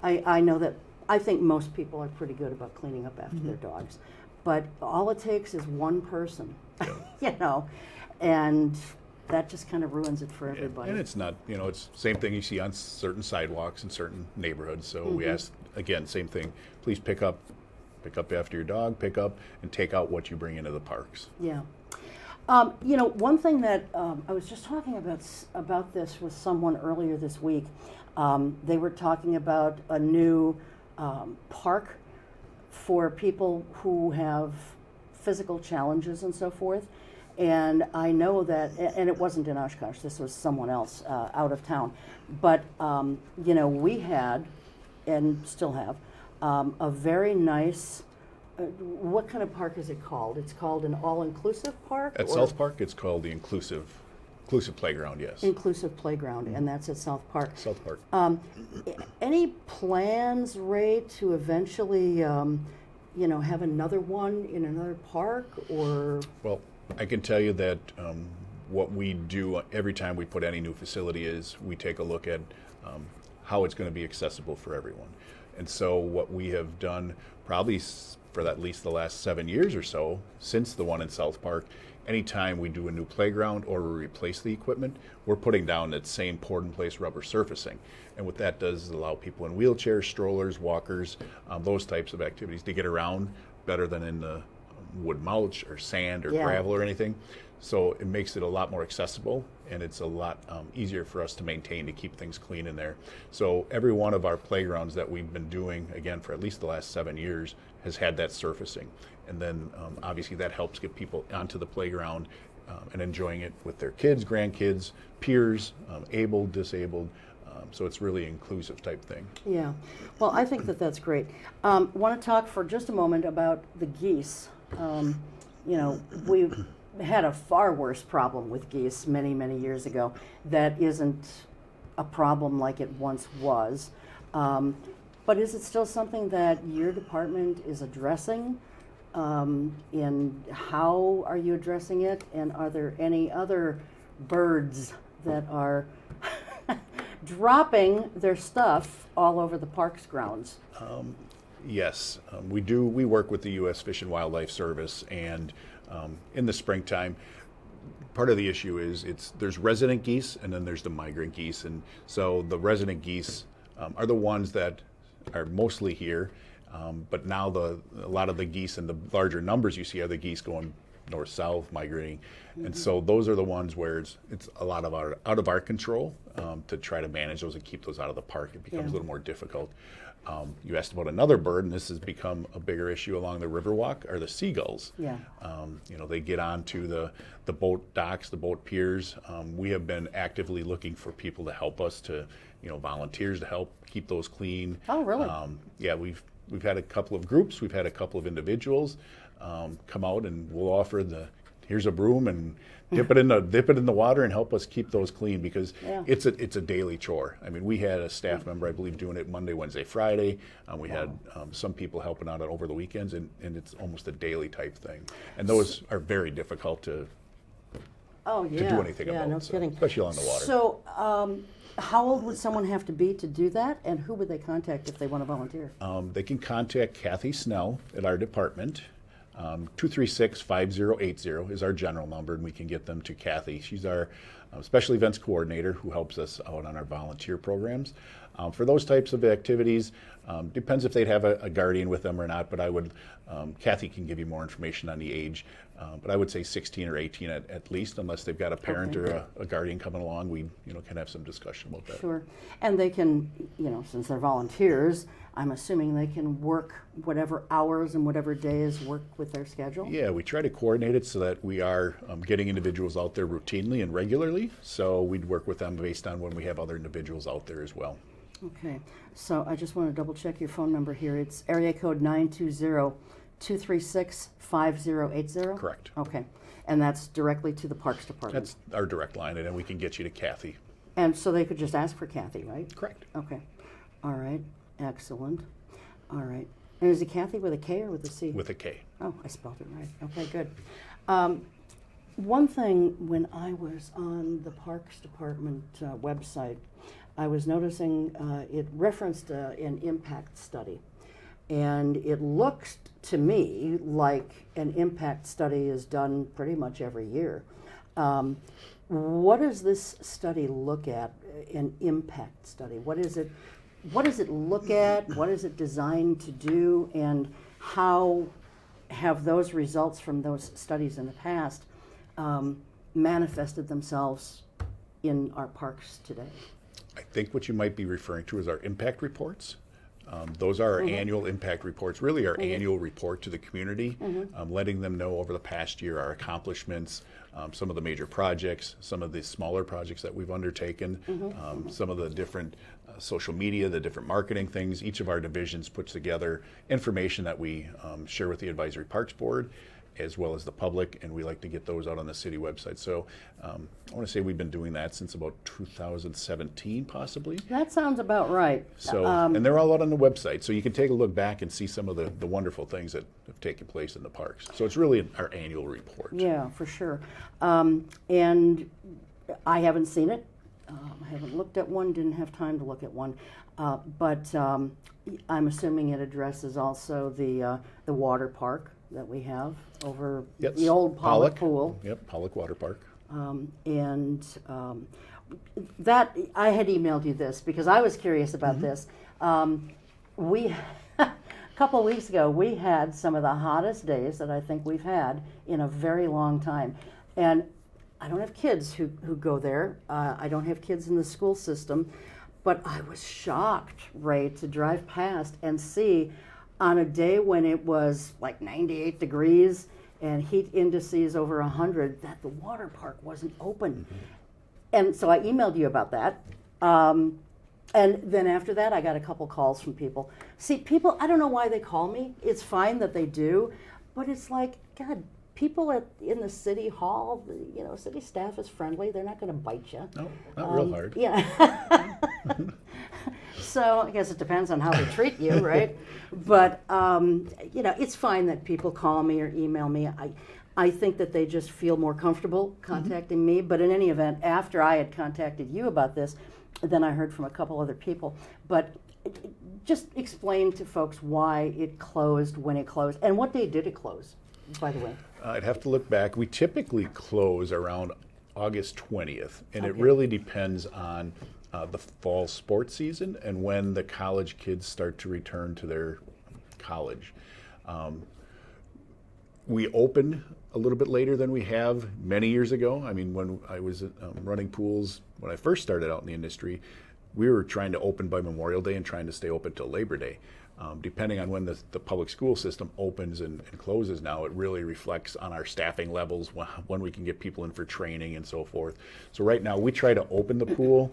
I know that, I think most people are pretty good about cleaning up after their dogs. But all it takes is one person, you know, and that just kind of ruins it for everybody. And it's not, it's the same thing you see on certain sidewalks in certain neighborhoods. So we ask, again, same thing, please pick up after your dog, pick up and take out what you bring into the parks. Yeah. One thing that I was just talking about this with someone earlier this week. They were talking about a new park for people who have physical challenges and so forth. And I know that, and it wasn't in Oshkosh, this was someone else out of town. But, we had, and still have, a very nice, what kind of park is it called? It's called an all-inclusive park? At or South Park, it's called the Inclusive Playground, yes. Inclusive Playground, and that's at South Park. South Park. Any plans, Ray, to eventually, have another one in another park, or? Well, I can tell you that what we do every time we put any new facility is we take a look at how it's going to be accessible for everyone. And so what we have done probably for at least the last 7 years or so, since the one in South Park, anytime we do a new playground or we replace the equipment, we're putting down that same poured-in-place rubber surfacing. And what that does is allow people in wheelchairs, strollers, walkers, those types of activities to get around better than in the wood mulch or sand or gravel or anything. So it makes it a lot more accessible, and it's a lot easier for us to maintain, to keep things clean in there. So every one of our playgrounds that we've been doing, again, for at least the last 7 years, has had that surfacing. And then obviously that helps get people onto the playground and enjoying it with their kids, grandkids, peers, able, disabled. So it's really inclusive type thing. Yeah, well, I think that that's great. Want to talk for just a moment about the geese. We've had a far worse problem with geese many, many years ago. That isn't a problem like it once was. But is it still something that your department is addressing? And how are you addressing it? And are there any other birds that are dropping their stuff all over the park's grounds? Yes, we do. We work with the U.S. Fish and Wildlife Service, and in the springtime, part of the issue is there's resident geese and then there's the migrant geese. And so the resident geese are the ones that are mostly here. But now a lot of the geese and the larger numbers you see are the geese going north-south, migrating. And so those are the ones where it's a lot of out of our control to try to manage those and keep those out of the park. It becomes a little more difficult. You asked about another bird, and this has become a bigger issue along the Riverwalk, are the seagulls. Yeah. They get onto the boat docks, the boat piers. We have been actively looking for people to help us volunteers to help keep those clean. Oh, really? Yeah, we've had a couple of groups, we've had a couple of individuals come out, and we'll offer here's a broom and dip it in the water and help us keep those clean, because it's a daily chore. I mean, we had a staff member, I believe, doing it Monday, Wednesday, Friday. We had some people helping out over the weekends, and it's almost a daily type thing. And those are very difficult to do anything about. No kidding. Especially along the water. So, how old would someone have to be to do that, and who would they contact if they want to volunteer? They can contact Kathy Snell at our department. 236-5080 is our general number, and we can get them to Kathy. She's our special events coordinator who helps us out on our volunteer programs. For those types of activities, depends if they'd have a guardian with them or not, but Kathy can give you more information on the age. But I would say 16 or 18 at least, unless they've got a parent or a guardian coming along. We can have some discussion about that. Sure. And they can, since they're volunteers, I'm assuming they can work whatever hours and whatever days work with their schedule? Yeah, we try to coordinate it so that we are getting individuals out there routinely and regularly. So we'd work with them based on when we have other individuals out there as well. Okay. So I just want to double check your phone number here. It's area code 920-236-5080? Correct. Okay. And that's directly to the Parks Department? That's our direct line, and then we can get you to Kathy. And so they could just ask for Kathy, right? Correct. Okay. All right. Excellent. All right. And is it Kathy with a K or with a C? With a K. Oh, I spelled it right. Okay, good. One thing, when I was on the Parks Department website, I was noticing it referenced an impact study. And it looks to me like an impact study is done pretty much every year. What does this study look at, an impact study? What does it look at? What is it designed to do? And how have those results from those studies in the past manifested themselves in our parks today? I think what you might be referring to is our impact reports. Those are our annual impact reports, really our annual report to the community, letting them know over the past year our accomplishments, some of the major projects, some of the smaller projects that we've undertaken, some of the different social media, the different marketing things. Each of our divisions puts together information that we share with the Advisory Parks Board, as well as the public, and we like to get those out on the city website. So I want to say we've been doing that since about 2017, possibly. That sounds about right. So, and they're all out on the website, so you can take a look back and see some of the wonderful things that have taken place in the parks. So it's really our annual report. Yeah, for sure. And I haven't seen it. I haven't looked at one, didn't have time to look at one. But I'm assuming it addresses also the water park that we have over the old Pollock pool. Yep, Pollock Water Park. That I had emailed you this because I was curious about this. We a couple of weeks ago we had some of the hottest days that I think we've had in a very long time, and I don't have kids who go there. I don't have kids in the school system, but I was shocked, Ray, to drive past and see on a day when it was like 98 degrees and heat indices over 100, that the water park wasn't open. And so I emailed you about that. And then after that, I got a couple calls from people. See, people, I don't know why they call me. It's fine that they do, but it's like, God, people in the city hall, city staff is friendly. They're not going to bite you. No, not real hard. Yeah. So I guess it depends on how they treat you, right? But it's fine that people call me or email me. I think that they just feel more comfortable contacting me. But in any event, after I had contacted you about this, then I heard from a couple other people. But just explain to folks why it closed when it closed, and what day did it close, by the way? I'd have to look back. We typically close around August 20th, and it really depends on the fall sports season and when the college kids start to return to their college. We open a little bit later than we have many years ago. I mean, when I was running pools, when I first started out in the industry, we were trying to open by Memorial Day and trying to stay open till Labor Day. Depending on when the public school system opens and closes now, it really reflects on our staffing levels, when we can get people in for training and so forth. So right now we try to open the pool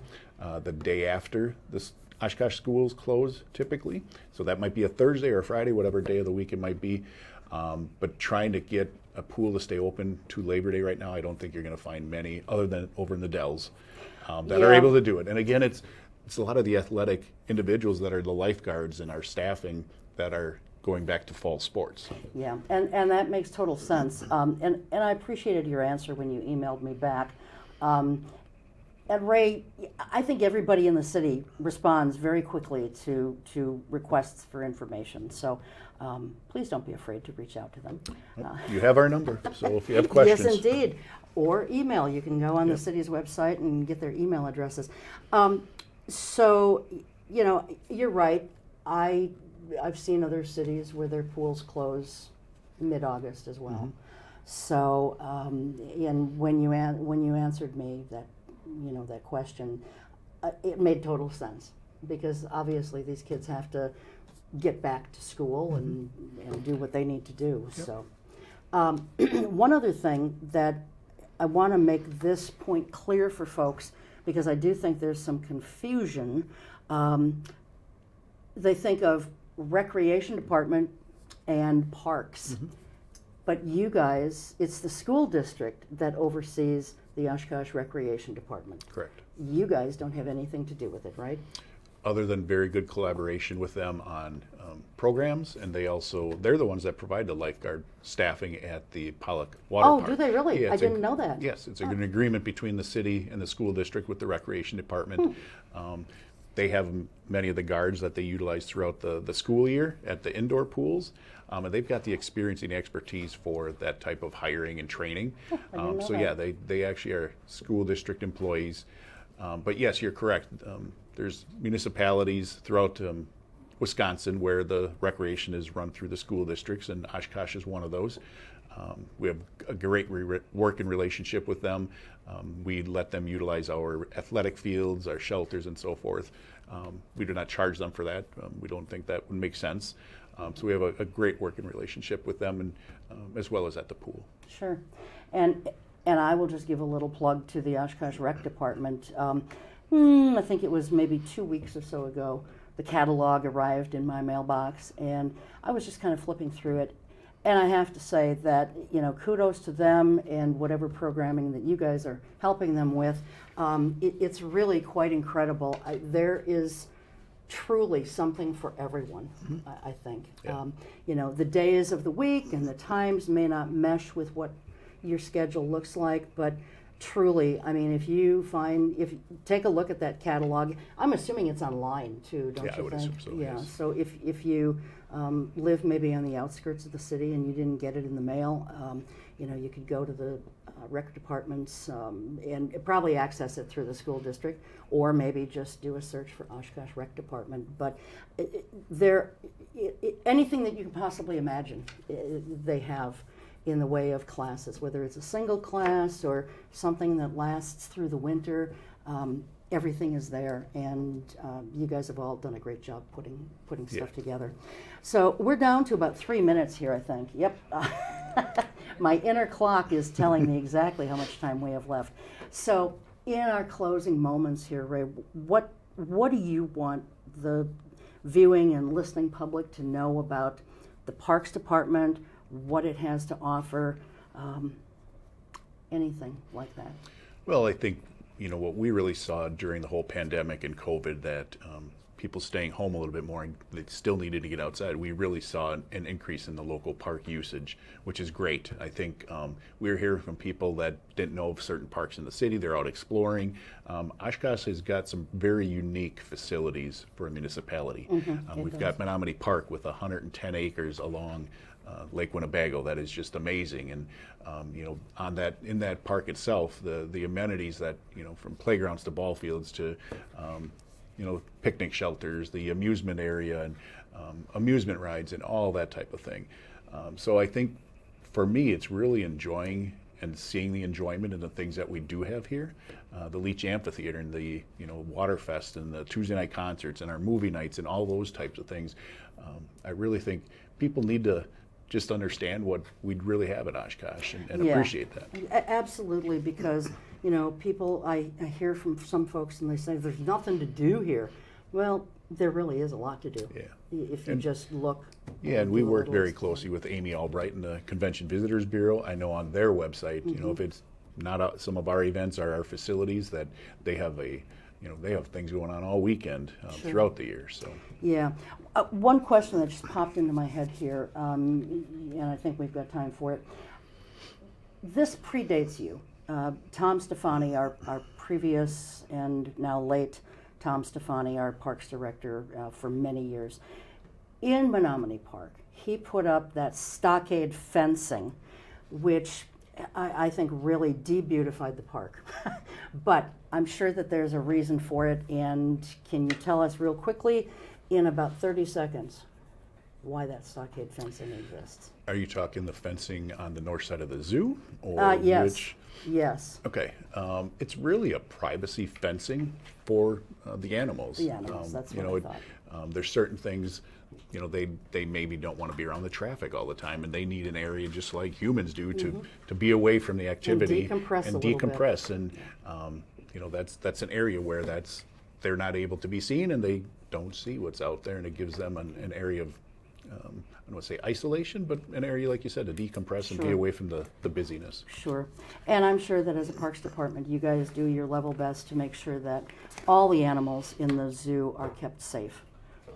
the day after the Oshkosh schools close typically. So that might be a Thursday or a Friday, whatever day of the week it might be. But trying to get a pool to stay open to Labor Day right now, I don't think you're going to find many other than over in the Dells that are able to do it. And again, it's a lot of the athletic individuals that are the lifeguards and our staffing that are going back to fall sports. Yeah, and that makes total sense. And I appreciated your answer when you emailed me back. And Ray, I think everybody in the city responds very quickly to requests for information. So please don't be afraid to reach out to them. You have our number, so if you have questions. Yes, indeed. Or email. You can go on the city's website and get their email addresses. So, you're right. I've seen other cities where their pools close mid-August as well. So, and when you answered me that question, it made total sense, because obviously these kids have to get back to school and do what they need to do. Yep. So, one other thing that I want to make this point clear for folks, because I do think there's some confusion. They think of recreation department and parks, but you guys, it's the school district that oversees the Oshkosh Recreation Department. Correct. You guys don't have anything to do with it, right? Other than very good collaboration with them on programs, and they're the ones that provide the lifeguard staffing at the Pollock Water Park. Oh, do they really? Yeah, I didn't know that. Yes, it's an agreement between the city and the school district with the recreation department. They have many of the guards that they utilize throughout the school year at the indoor pools, and they've got the experience and the expertise for that type of hiring and training. Yeah, they actually are school district employees. But yes, you're correct. There's municipalities throughout Wisconsin where the recreation is run through the school districts, and Oshkosh is one of those. We have a great working relationship with them. We let them utilize our athletic fields, our shelters, and so forth. We do not charge them for that. We don't think that would make sense. So we have a great working relationship with them, and as well as at the pool. Sure. And I will just give a little plug to the Oshkosh Rec Department. I think it was maybe 2 weeks or so ago, the catalog arrived in my mailbox, and I was just kind of flipping through it. And I have to say that, kudos to them and whatever programming that you guys are helping them with. It's really quite incredible. There is truly something for everyone, I think. Yeah. The days of the week and the times may not mesh with what your schedule looks like, but truly, I mean, if you take a look at that catalog, I'm assuming it's online too, don't you think? Yeah, I would assume so, Yeah, yes. so if you live maybe on the outskirts of the city and you didn't get it in the mail, you could go to the rec departments and probably access it through the school district, or maybe just do a search for Oshkosh Rec Department. But anything that you can possibly imagine, they have in the way of classes, whether it's a single class or something that lasts through the winter. Everything is there, and you guys have all done a great job putting stuff together. So we're down to about 3 minutes here, I think. Yep. My inner clock is telling me exactly how much time we have left. So in our closing moments here, Ray, what do you want the viewing and listening public to know about the Parks Department, what it has to offer, anything like that? Well, I think, what we really saw during the whole pandemic and COVID, that people staying home a little bit more and they still needed to get outside. We really saw an increase in the local park usage, which is great. I think we were hearing from people that didn't know of certain parks in the city. They're out exploring. Oshkosh has got some very unique facilities for a municipality. We've got Menominee Park with 110 acres along Lake Winnebago. That is just amazing. And in that park itself, the amenities that, from playgrounds to ball fields to picnic shelters, the amusement area, and amusement rides, and all that type of thing. So I think for me, it's really enjoying and seeing the enjoyment in the things that we do have here. The Leach Amphitheater and the Waterfest and the Tuesday night concerts and our movie nights and all those types of things. I really think people need to just understand what we'd really have at Oshkosh and appreciate that. Absolutely, because people, I hear from some folks and they say there's nothing to do here. Well, there really is a lot to do. If you just look. Yeah, and we work very closely with Amy Albright and the Convention Visitors Bureau. I know on their website, if it's not some of our events are our facilities, that they have they have things going on all weekend throughout the year. So yeah, one question that just popped into my head here, and I think we've got time for it. This predates you. Tom Stefani, our previous and now late Tom Stefani, our Parks Director for many years, in Menominee Park, he put up that stockade fencing, which I think really de-beautified the park. But I'm sure that there's a reason for it, and can you tell us real quickly, in about 30 seconds, why that stockade fencing exists? are you talking the fencing on the north side of the zoo? Or yes. Which? Yes. Okay. It's really a privacy fencing for the animals. The animals, that's what I thought. There's certain things, they maybe don't want to be around the traffic all the time, and they need an area just like humans do to be away from the activity and decompress and that's an area where they're not able to be seen, and they don't see what's out there, and it gives them an area of I don't want to say isolation, but an area, like you said, to decompress and be away from the busyness. Sure. And I'm sure that as a Parks Department, you guys do your level best to make sure that all the animals in the zoo are kept safe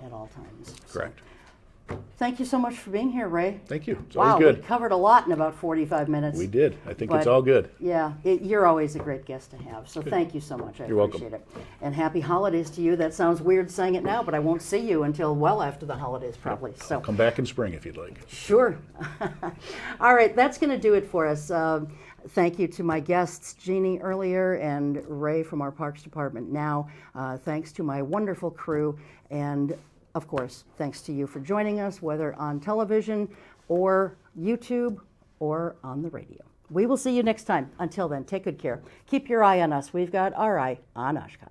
at all times. Correct. Thank you so much for being here, Ray. Thank you. It's wow, always good. We covered a lot in about 45 minutes. We did. I think it's all good. Yeah, you're always a great guest to have. So thank you so much. I appreciate it. And happy holidays to you. That sounds weird saying it now, but I won't see you until well after the holidays probably. So I'll come back in spring if you'd like. Sure. All right, that's going to do it for us. Thank you to my guests, Jeannie earlier and Ray from our Parks Department now. Thanks to my wonderful crew, and of course, thanks to you for joining us, whether on television or YouTube or on the radio. We will see you next time. Until then, take good care. Keep your eye on us. We've got our eye on Oshkosh.